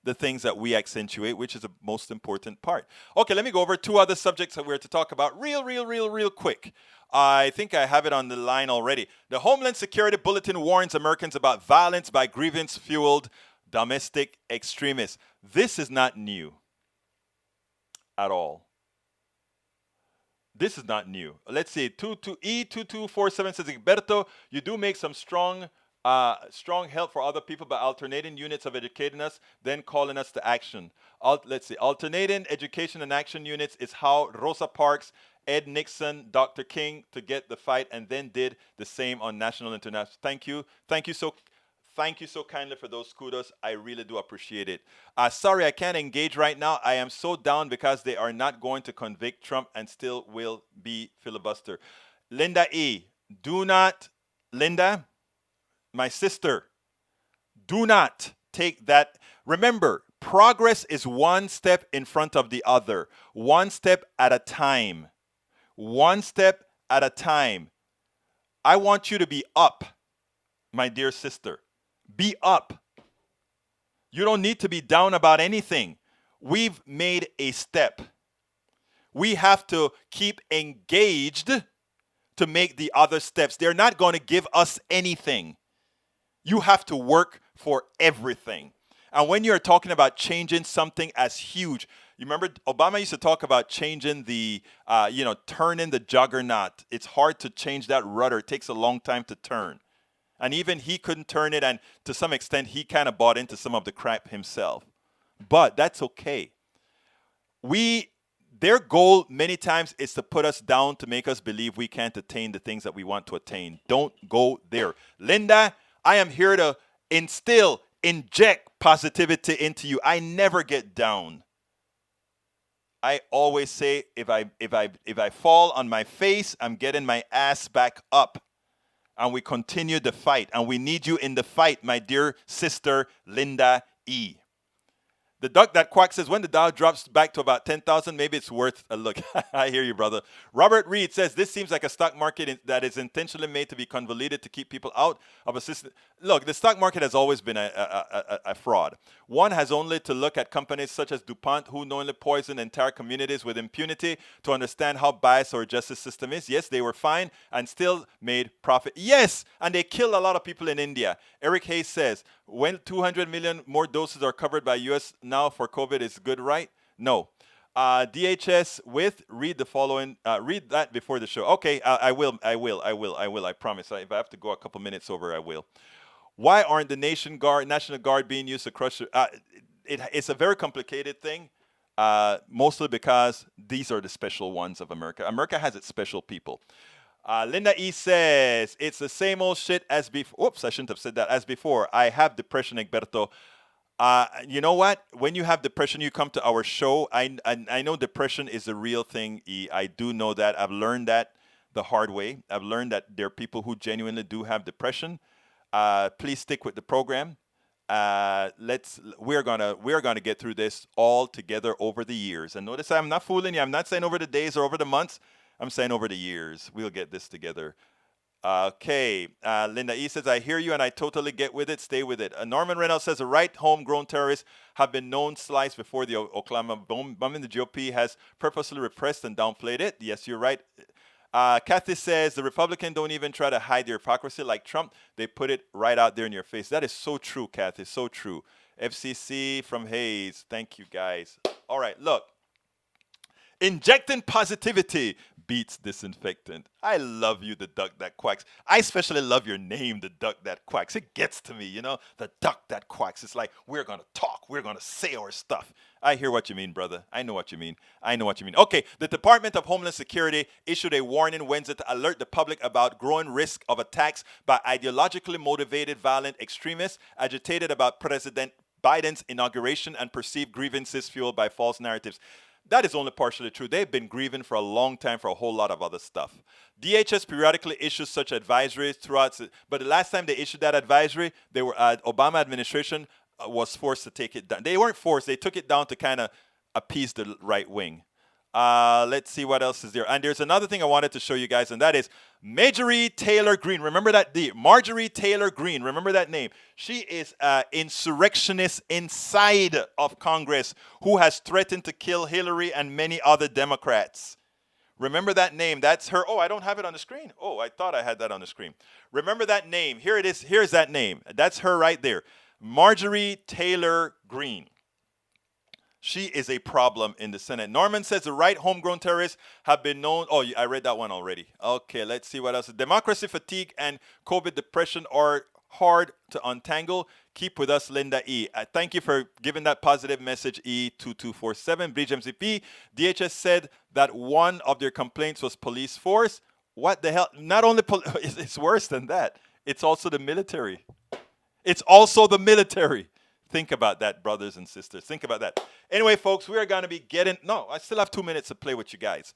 [SPEAKER 1] the things that we accentuate, which is the most important part. Okay, let me go over two other subjects that we're to talk about real quick. I think I have it on the line already. The Homeland Security Bulletin warns Americans about violence by grievance-fueled domestic extremists. This is not new at all. This is not new. Let's see, E2247 says, Egberto, you do make some strong help for other people by alternating units of educating us, then calling us to action. Let's see, alternating education and action units is how Rosa Parks, Ed Nixon, Dr. King to get the fight, and then did the same on national and international. Thank you so kindly for those kudos. I really do appreciate it. Sorry, I can't engage right now. I am so down because they are not going to convict Trump and still will be filibuster. Linda E., Linda, my sister, do not take that. Remember, Progress is one step in front of the other, one step at a time. One step at a time. I want you to be up, my dear sister. Be up. You don't need to be down about anything. We've made a step. We have to keep engaged to make the other steps. They're not going to give us anything. You have to work for everything. And when you're talking about changing something as huge, you remember Obama used to talk about changing the, turning the juggernaut. It's hard to change that rudder. It takes a long time to turn. And even he couldn't turn it. And to some extent, he kind of bought into some of the crap himself. But that's okay. Their goal many times is to put us down to make us believe we can't attain the things that we want to attain. Don't go there. Linda, I am here to inject positivity into you. I never get down. I always say if I fall on my face, I'm getting my ass back up. And we continue the fight. And we need you in the fight, my dear sister Linda E. The duck that quacks says, when the Dow drops back to about 10,000, maybe it's worth a look. I hear you, brother. Robert Reed says, this seems like a stock market that is intentionally made to be convoluted to keep people out of a system. Look, the stock market has always been a fraud. One has only to look at companies such as DuPont, who knowingly poison entire communities with impunity, to understand how biased our justice system is. Yes, they were fined and still made profit. Yes, and they killed a lot of people in India. Eric Hayes says, when 200 million more doses are covered by U.S. now for COVID is good, right? No. DHS read the following, read that before the show. Okay, I will, I promise. If I have to go a couple minutes over, I will. Why aren't the National Guard being used to crush it's a very complicated thing, mostly because these are the special ones of America. America has its special people. Linda E says, it's the same old shit as before. Oops, I shouldn't have said that. As before, I have depression, Egberto. You know what? When you have depression, you come to our show. I know depression is a real thing, E. I do know that. I've learned that the hard way. I've learned that there are people who genuinely do have depression. Please stick with the program. We're gonna get through this all together over the years. And notice I'm not fooling you. I'm not saying over the days or over the months. I'm saying over the years. We'll get this together. Okay. Linda E says, I hear you and I totally get with it. Stay with it. Norman Reynolds says, the right homegrown terrorists have been known sliced before the Oklahoma bombing. The GOP has purposely repressed and downplayed it. Yes, you're right. Kathy says, the Republicans don't even try to hide their hypocrisy like Trump. They put it right out there in your face. That is so true, Kathy. So true. FCC from Hayes. Thank you, guys. All right, look. Injecting positivity beats disinfectant. I love you, the duck that quacks. I especially love your name, the duck that quacks. It gets to me, you know, the duck that quacks. It's like, we're going to talk. We're going to say our stuff. I hear what you mean, brother. I know what you mean. I know what you mean. Okay, the Department of Homeland Security issued a warning Wednesday to alert the public about growing risk of attacks by ideologically motivated violent extremists agitated about President Biden's inauguration and perceived grievances fueled by false narratives. That is only partially true. They've been grieving for a long time for a whole lot of other stuff. DHS periodically issues such advisories throughout, but the last time they issued that advisory, they were Obama administration was forced to take it down. They weren't forced. They took it down to kind of appease the right wing. Let's see what else is there. And there's another thing I wanted to show you guys, and that is Marjorie Taylor Greene. Remember that? Marjorie Taylor Greene. Remember that name? She is an insurrectionist inside of Congress who has threatened to kill Hillary and many other Democrats. Remember that name. That's her. Oh, I don't have it on the screen. Oh, I thought I had that on the screen. Remember that name. Here it is. Here's that name. That's her right there. Marjorie Taylor Greene. She is a problem in the Senate. Norman says the right homegrown terrorists have been known. Oh, I read that one already. Okay, let's see what else. Democracy fatigue and COVID depression are hard to untangle. Keep with us, Linda E. Thank you for giving that positive message, E2247. Bridge MCP. DHS said that one of their complaints was police force. What the hell? Not only it's worse than that. It's also the military. It's also the military. Think about that, brothers and sisters. Think about that. Anyway, folks, we are going to be getting... No, I still have 2 minutes to play with you guys.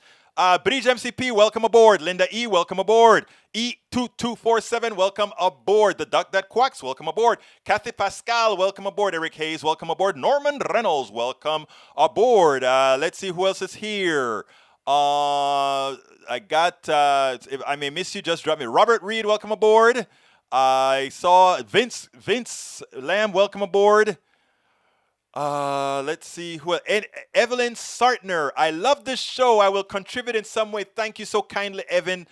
[SPEAKER 1] Bridge MCP, welcome aboard. Linda E, welcome aboard. E2247, welcome aboard. The Duck That Quacks, welcome aboard. Kathy Pascal, welcome aboard. Eric Hayes, welcome aboard. Norman Reynolds, welcome aboard. Let's see who else is here. I got... if I may miss you, just drop me. Robert Reed, welcome aboard. I saw Vince Lamb, welcome aboard. Let's see who. And Evelyn Sartner, I love this show. I will contribute in some way. Thank you so kindly, Evelyn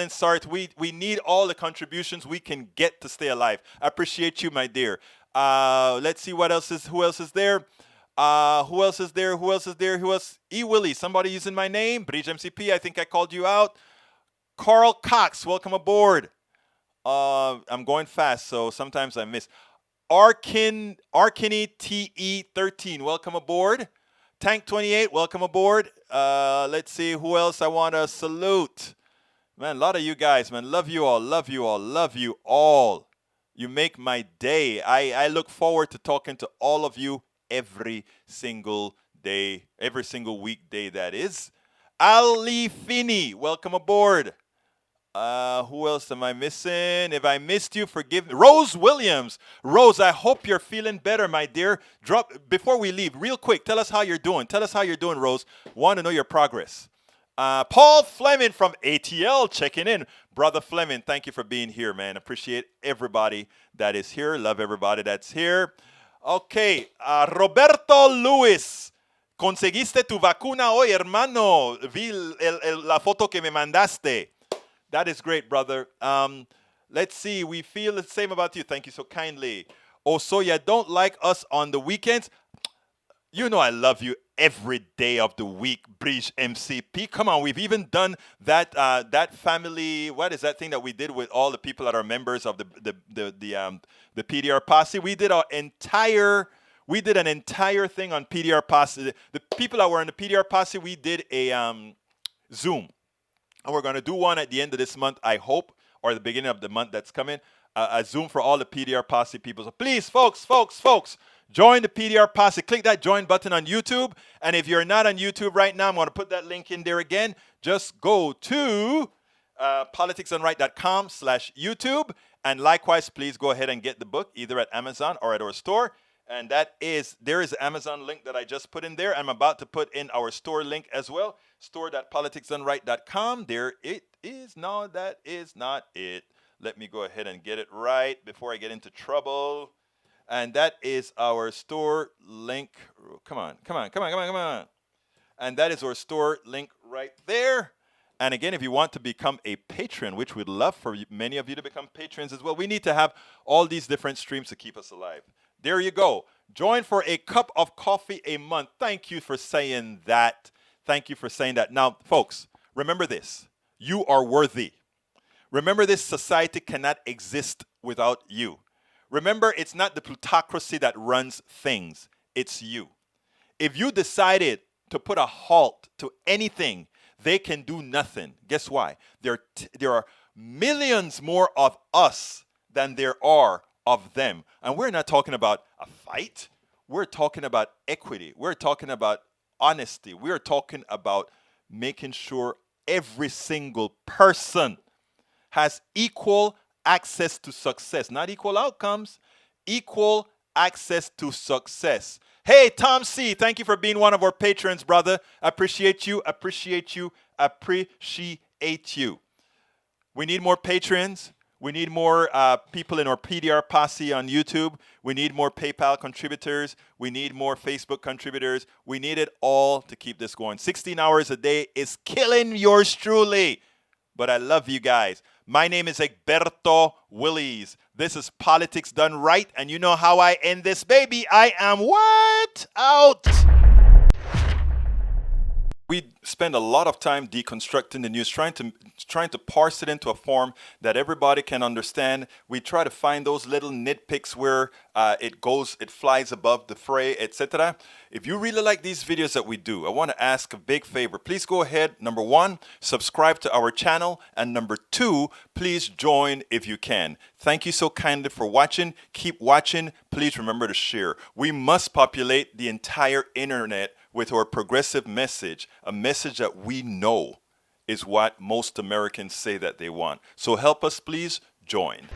[SPEAKER 1] Sart. We need all the contributions we can get to stay alive. I appreciate you, my dear. Let's see who else is there. Who else is there? E. Willie, somebody using my name. Bridge MCP, I think I called you out. Carl Cox, welcome aboard. I'm going fast, so sometimes I miss. Arkiny TE13, welcome aboard. Tank 28, welcome aboard. Let's see who else I want to salute. Man, a lot of you guys, man. Love you all, love you all, love you all. You make my day. I look forward to talking to all of you every single day, every single weekday, that is. Ali Finney, welcome aboard. Who else am I missing? If I missed you, forgive me. Rose Williams. Rose, I hope you're feeling better, my dear. Before we leave, real quick, tell us how you're doing. Tell us how you're doing, Rose. Want to know your progress. Paul Fleming from ATL checking in. Brother Fleming, thank you for being here, man. Appreciate everybody that is here. Love everybody that's here. Okay, Roberto Luis. Conseguiste tu vacuna hoy, hermano. Vi la foto que me mandaste. That is great, brother. Let's see. We feel the same about you. Thank you so kindly. Oh, so you don't like us on the weekends? You know I love you every day of the week, Bridge MCP. Come on, we've even done that family. What is that thing that we did with all the people that are members of the PDR posse? We did an entire thing on PDR posse. The people that were in the PDR posse, we did a Zoom. And we're going to do one at the end of this month, I hope, or the beginning of the month that's coming, a Zoom for all the PDR Posse people. So please, folks, join the PDR Posse. Click that join button on YouTube. And if you're not on YouTube right now, I'm going to put that link in there again. Just go to politicsdoneright.com/YouTube. And likewise, please go ahead and get the book either at Amazon or at our store. And there is an Amazon link that I just put in there. I'm about to put in our store link as well. Store.politicsdoneright.com. There it is. No, that is not it. Let me go ahead and get it right before I get into trouble. And that is our store link. Come on. And that is our store link right there. And again, if you want to become a patron, which we'd love for many of you to become patrons as well, we need to have all these different streams to keep us alive. There you go. Join for a cup of coffee a month. Thank you for saying that. Thank you for saying that. Now, folks, remember this. You are worthy. Remember, this society cannot exist without you. Remember, it's not the plutocracy that runs things. It's you. If you decided to put a halt to anything, they can do nothing. Guess why? There are millions more of us than there are of them. And we're not talking about a fight. We're talking about equity. We're talking about honesty. We're talking about making sure every single person has equal access to success. Not equal outcomes, equal access to success. Hey, Tom C., thank you for being one of our patrons, brother. Appreciate you. We need more patrons. We need more people in our PDR Posse on YouTube. We need more PayPal contributors. We need more Facebook contributors. We need it all to keep this going. 16 hours a day is killing yours truly. But I love you guys. My name is Egberto Willies. This is Politics Done Right. And you know how I end this, baby. I am what? Out. We spend a lot of time deconstructing the news, trying to parse it into a form that everybody can understand. We try to find those little nitpicks where it flies above the fray, etc. If you really like these videos that we do, I want to ask a big favor. Please go ahead, number one, subscribe to our channel, and number two, please join if you can. Thank you so kindly for watching. Keep watching. Please remember to share. We must populate the entire internet with our progressive message, a message that we know is what most Americans say that they want. So help us, please join.